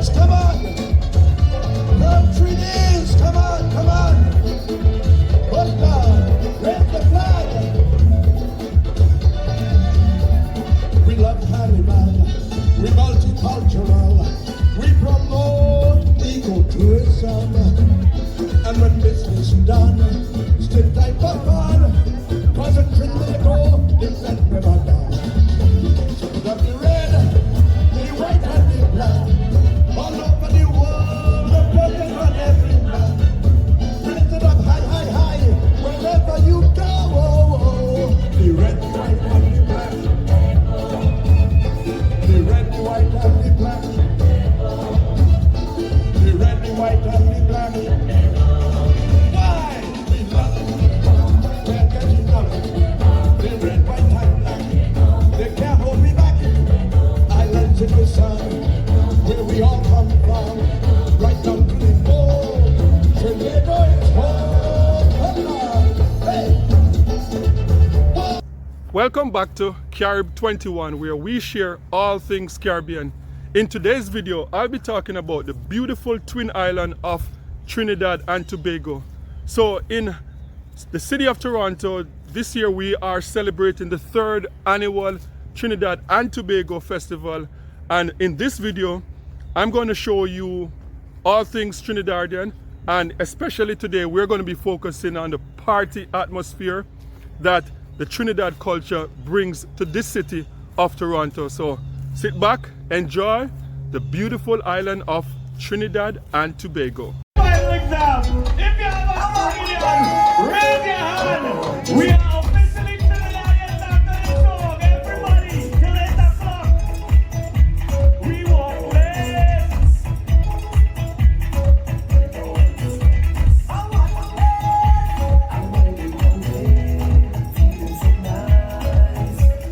Come on! Love 3 days! Come on, come on! Hold on! Raise the flag! We love carnival, we multicultural, we promote ecotourism, and when business done, still time for fun, cause in Trinbago, it's never done. So put up the red, the white and the black, all over the world, the purple on every man. Raise it up high, high, high, wherever you go. The red, the white and the black. The red, the white and the black. The red, the white and the black. Why? We love it. We're getting love it. The red, white and black. They can't hold me back. Islands in the sun, where we all come from. Right down to the pole. Trinbago is home. Hey. Welcome back to Carib 21, where we share all things Caribbean. In today's video, I'll be talking about the beautiful twin island of Trinidad and Tobago. So in the city of Toronto, this year we are celebrating the 3rd annual Trinidad and Tobago Festival. And in this video, I'm going to show you all things Trinidadian, and especially today, we're going to be focusing on the party atmosphere that the Trinidad culture brings to this city of Toronto. So sit back, enjoy the beautiful island of Trinidad and Tobago. Final exam. If you have a hand, raise your hand. We are officially Trinidadians after this song. Everybody, till 8 o'clock. We want this.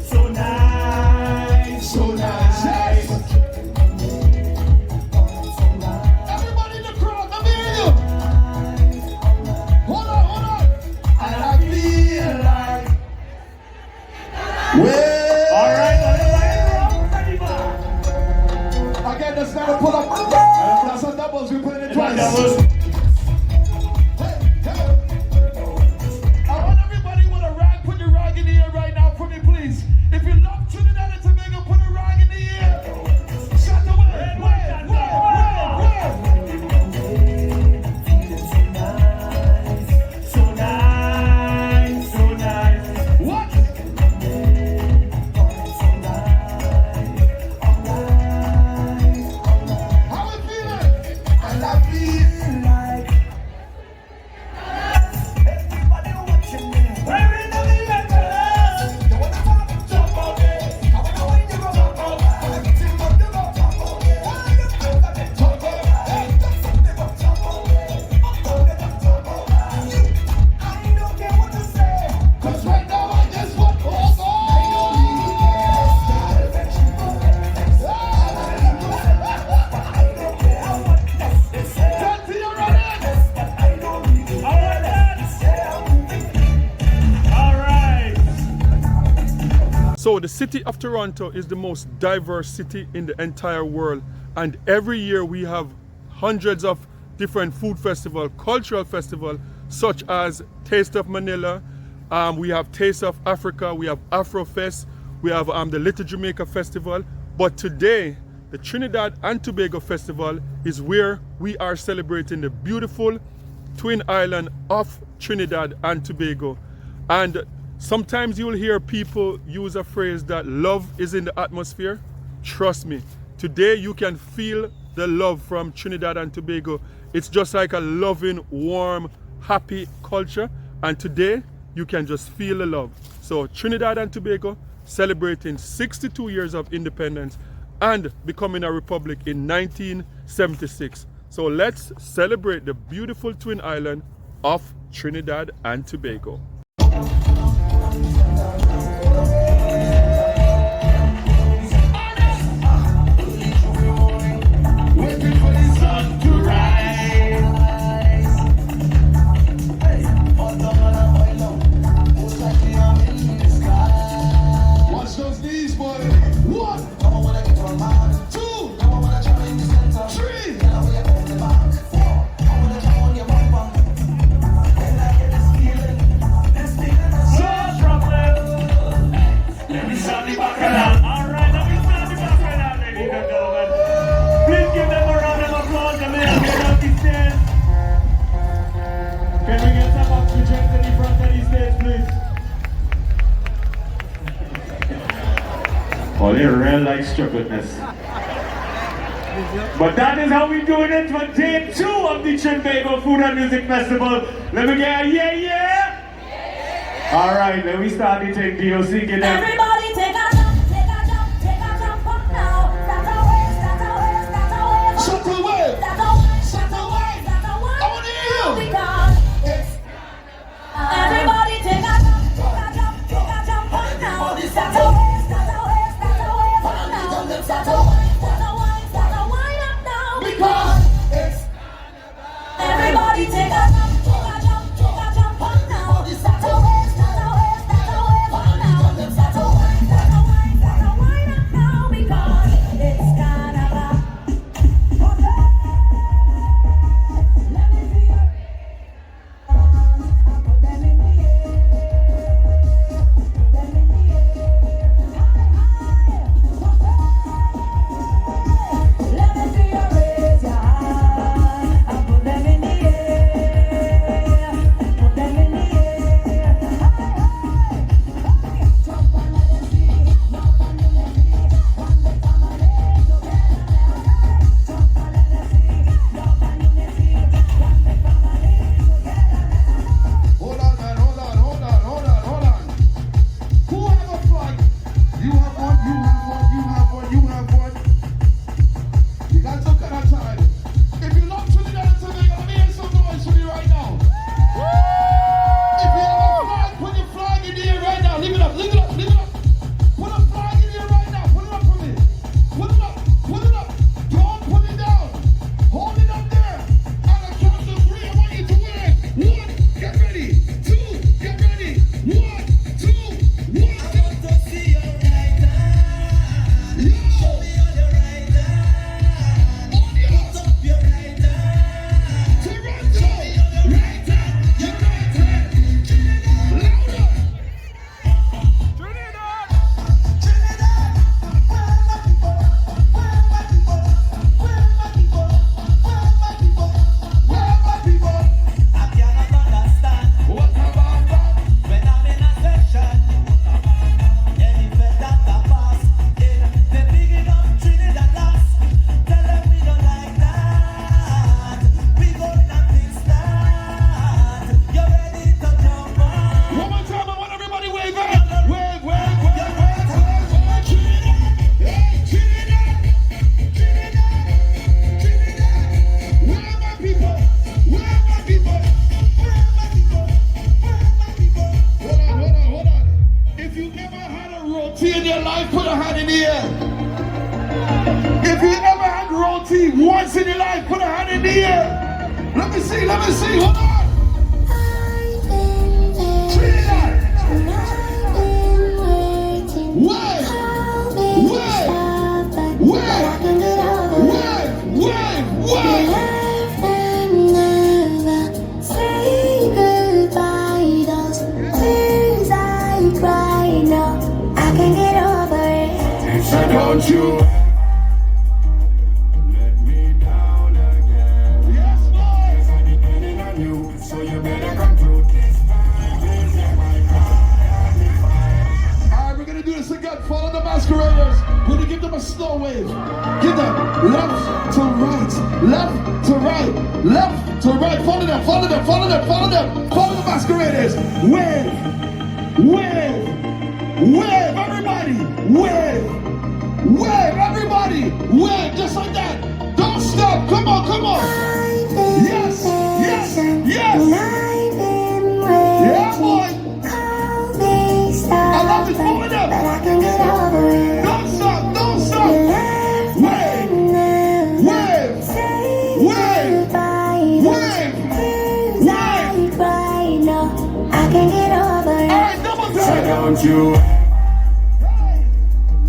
So nice, so nice. Everybody in the crowd, let me hear you. Hold on. And I feel like. Well, All right, ready, again, let's never pull up. That's on doubles, we put it in twice. Hey. I want everybody with a rag, put your rag in the air right now for me, please. If you love Trinidad and Tobago, put a rag in the air. Shut the way. So nice, so nice. What? How it feeling? And I feel like. Everybody watching me. We're in the middle. You wanna jump on it? I wanna wind you up. Jump on it. Jump on it. I don't care what to say. Cause right now I just want to So the city of Toronto is the most diverse city in the entire world, and every year we have hundreds of different food festivals, cultural festivals, such as Taste of Manila, we have Taste of Africa, we have Afrofest, we have the Little Jamaica Festival. But today, the Trinidad and Tobago Festival is where we are celebrating the beautiful twin island of Trinidad and Tobago. And sometimes you'll hear people use a phrase that love is in the atmosphere. Trust me, today you can feel the love from Trinidad and Tobago. It's just like a loving, warm, happy culture. And today you can just feel the love. So Trinidad and Tobago celebrating 62 years of independence and becoming a republic in 1976. So let's celebrate the beautiful twin island of Trinidad and Tobago. waiting for the sun to rise. Watch those knees, boy. 1, 2, 3. Oh, they real like struggledness. But that is how we doing it for day 2 of the Trinbago Food and Music Festival. Let me get a yeah, yeah. All right, let me start the thing. DOC, get them. Everybody take a jump, take a jump, take a jump up now. That's a wave, that's a wave, that's a wave. Shut the way. That's a wave, that's a wave, that's a wave. I want to hear you. Because it's everybody take a jump, take a jump, take a jump up now. That's a wave, that's a wave, that's a wave up now. That's a wave, that's a wave, that's a wave up now. Because it's everybody take a jump, take a jump, take a jump up now. That's a wave, that's a wave, that's a wave up now. That's a wave, that's a wave, that's a wave up now. Because it's Carnival. Let me see your put them in the air. Put them in the air. Let me see you raise your hand and put them in the air. Put them in the air. Jump on the sea, jump on the sea. One day come on it together. Jump on the sea, jump on the sea. One day come on it together. Hold on, man. Hold on. Who have a flag? You have one, you have one, you have one, you have one. You guys look at that side. If you love Trinidad and Tobago, let me hear some noise from you right now. If you have a flag, put your flag in the air right now. Leave it up, leave it up, leave it up. Put a flag in the air right now. Put it up for me. Put it up, put it up. Don't put it down. Hold it up there. On the count of 3, I want you to win. 1, get ready. 2, get ready. 1, 2, 1. I want to see your right hand. Show me on your right hand. Put up your right hand. Toronto. Show me on your right hand. Your right hand. Louder. Trinidad. Trinidad. Where are my people? Where are my people? Where are my people? Where are my people? Where are my people? I cannot understand What about that? when I'm in a session. Any fed that I pass in, they picking up Trinidad last. Tell them we don't like that. We gonna fix that. You ready to jump on? One more time, I want everybody wave at. Wave, wave, wave, wave, wave. Trinidad. Hey, Trinidad. Trinidad. Trinidad. Where are my people? Where are my people? Where are my people? Where are my people? Hold on. If you ever had a roti in your life, put a hand in the air. If you ever had roti once in your life, put a hand in the air. Let me see. Hold on. Trinidad. Wave. Say goodbye, those tears I cry now. I can get over it. So don't you let me down again. Yes, boy. 'Cause I'm depending on you, so you better come through this time. This is my cry and the fire. All right, we're gonna do this again. Follow the masqueraders. We're gonna give them a slow wave. Give them left to right, left to right, left to right. Follow them. Follow the masqueraders. Wave, everybody. Wave, everybody. Wave, just like that. Don't stop. Come on. Yes. Yeah, boy. I love it. Moving up. But I can get over it. Don't stop. I can get over it. All right, double time. So don't you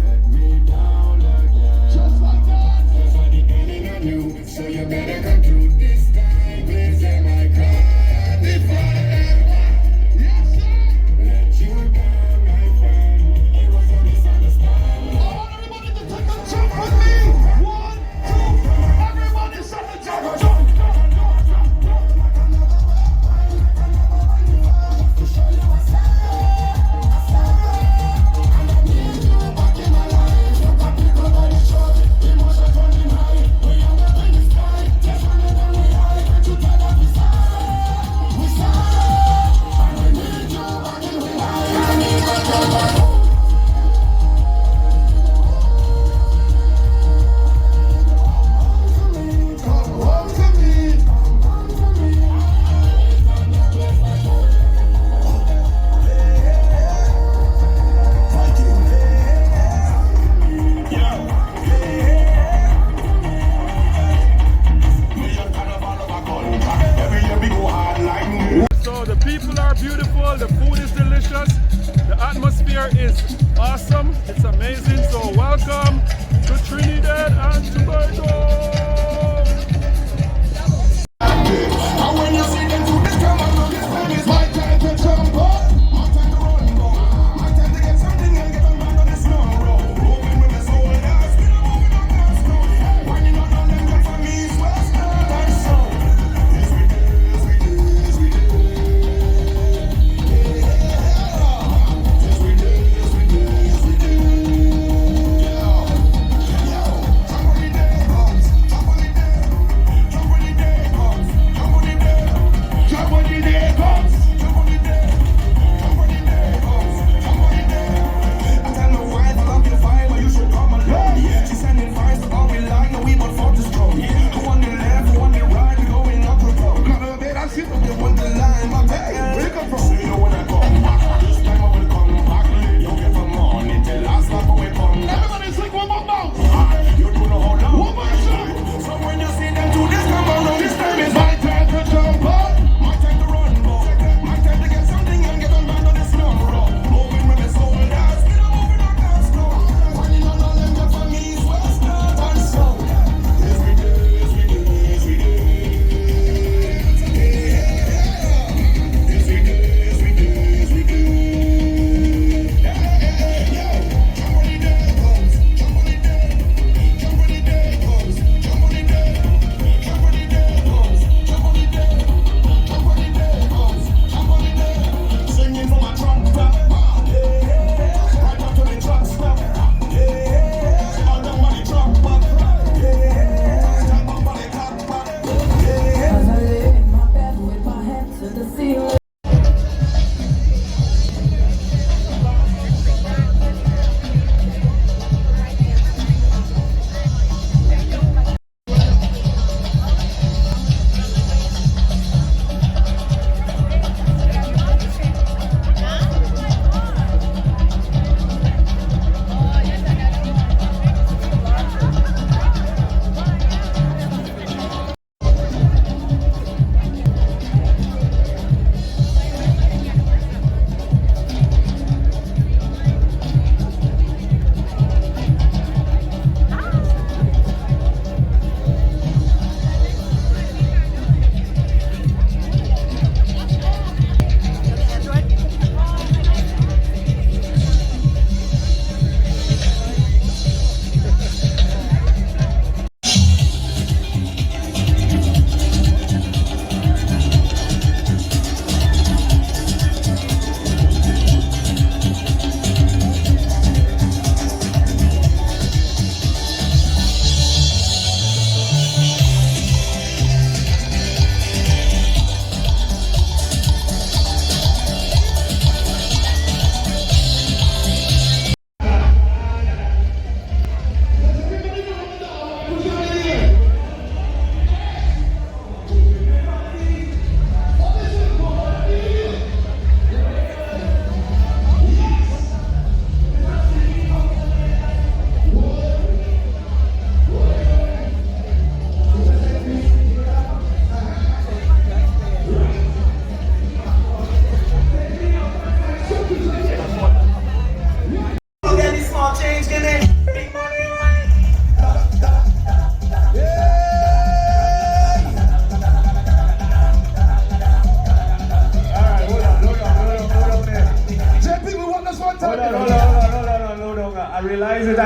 let me down again. Just like that. 'Cause I'm depending on you, so you better come through this time. Please hear my cry and the fire. Yes, sir. Let you down, my friend. It was a misunderstanding. I want everybody to take a jump with me. 1, 2, everybody set the jump. To show you what's up.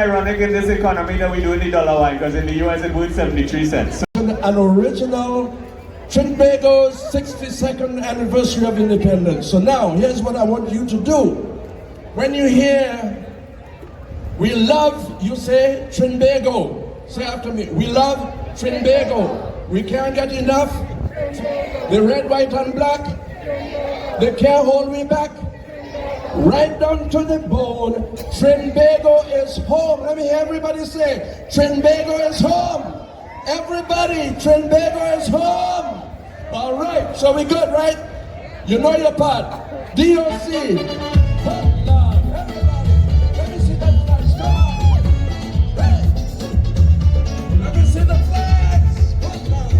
ironic in this economy that we do in the dollar wine, because in the US it worth 73 cents. An original Trinbago's 62nd anniversary of independence. So now, here's what I want you to do. When you hear, we love, you say Trinbago. Say after me, we love Trinbago. We can't get enough. The red, white, and black. They can't hold me back. Right down to the bone. Trinbago is home. Let me hear everybody say, Trinbago is home. Everybody, Trinbago is home. All right, so we good, right? You know your part. DOC. Hold on, everybody. Let me see that flags. Come on. Hey. Let me see the flags. Hold on.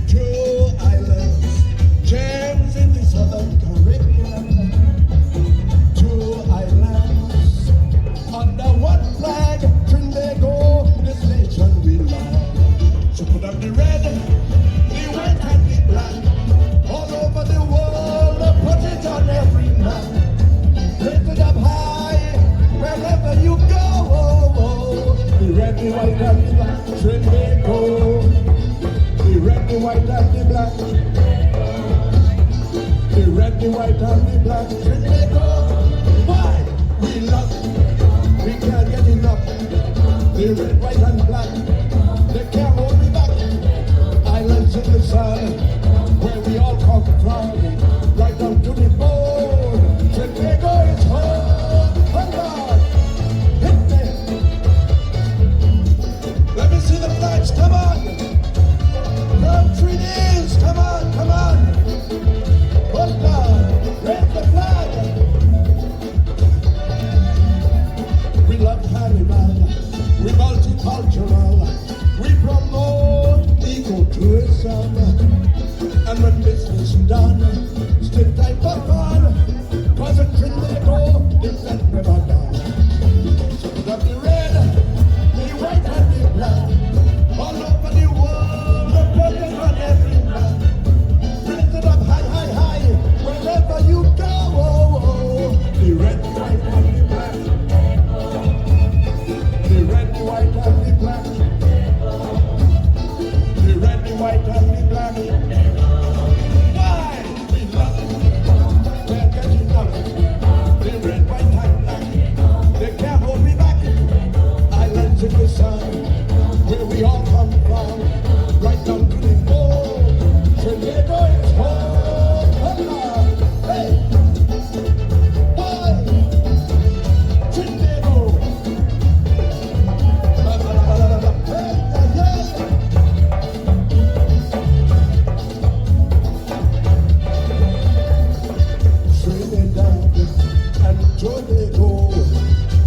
Two islands, gems in the southern Caribbean. Two islands, under one flag, Trinbago, this nation we love. So put up the red, the white and the black, all over the world, put it on every man. Lift it up high, wherever you go. The red, the white and the black, Trinbago. The red, the white and the black. The red, the white and the black. Trinbago. Why? We love. We can't get enough. The red, white and black. They can't hold me back. Islands in the sun, where we all come from. Right down to the bone. Trinbago is home. Hold on. Hit me. Let me see the flags. Come on. Treaties, come on, come on. Hold on, raise the flag. We love carnival, we multicultural, we promote ecotourism. And when business is done, still type of fun, cause in Trinbago, it's that never done. So put up the red, the white and the black, all over the world, put it on every man. Raise it up high, high, high, wherever you go. The red, the white and the black. The red, the white and the black. The red, the white and the black. Why? We love it. Can't get enough. The red, white and black. They can't hold me back. Islands in the sun, where we all come from. Right down to the bone. Trinbago is home. Hold on. Hey. Why? Trinbago. Hey, yeah. Trinidad and Tobago.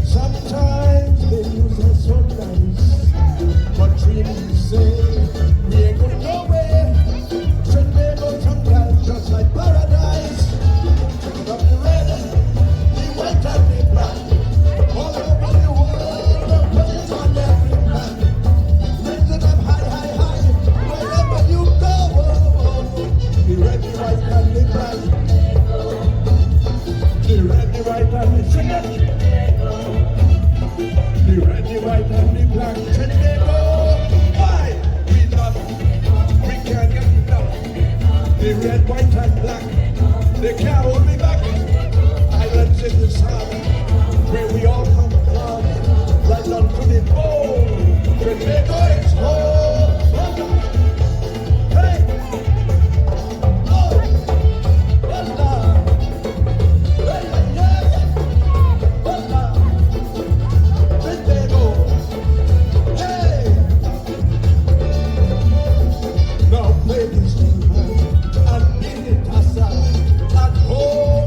Sometimes they use us so nice, but Trini say we ain't going nowhere. Trinbago sometimes just like paradise. Check it up the red, the white and the black. All over the world, put it on every man. Raise it up high, high, high, wherever you go. The red, the white and the black. The red, the white and the sing it. The red, the white and the black. Trinbago. Why? We love it. We can't get enough. The red, white and black. They can't hold me back. Islands in the sun, where we all come from. Right down to the bone. Trinbago is home. Hold on. Hey. Oh. Hold on. Hey, yeah. Hold on. Trinbago. Hey. Now play this thing and beat it aside and hold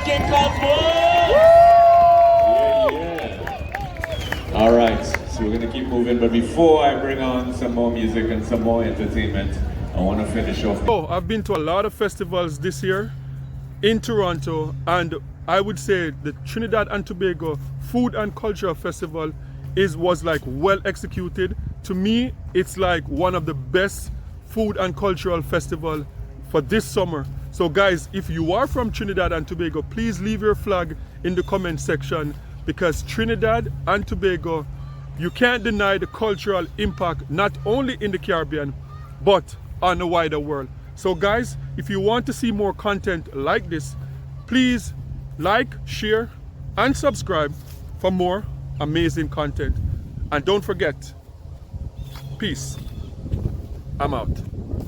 King Cosmo! Yeah. All right, so we're gonna keep moving, but before I bring on some more music and some more entertainment, I want to finish off. Oh, I've been to a lot of festivals this year in Toronto, and I would say the Trinidad and Tobago Food and Cultural Festival was like well executed. To me, it's like one of the best food and cultural festival for this summer. So guys, if you are from Trinidad and Tobago, please leave your flag in the comment section, because Trinidad and Tobago, you can't deny the cultural impact not only in the Caribbean but on the wider world. So guys, if you want to see more content like this, please like, share and subscribe for more amazing content. And don't forget, peace. I'm out.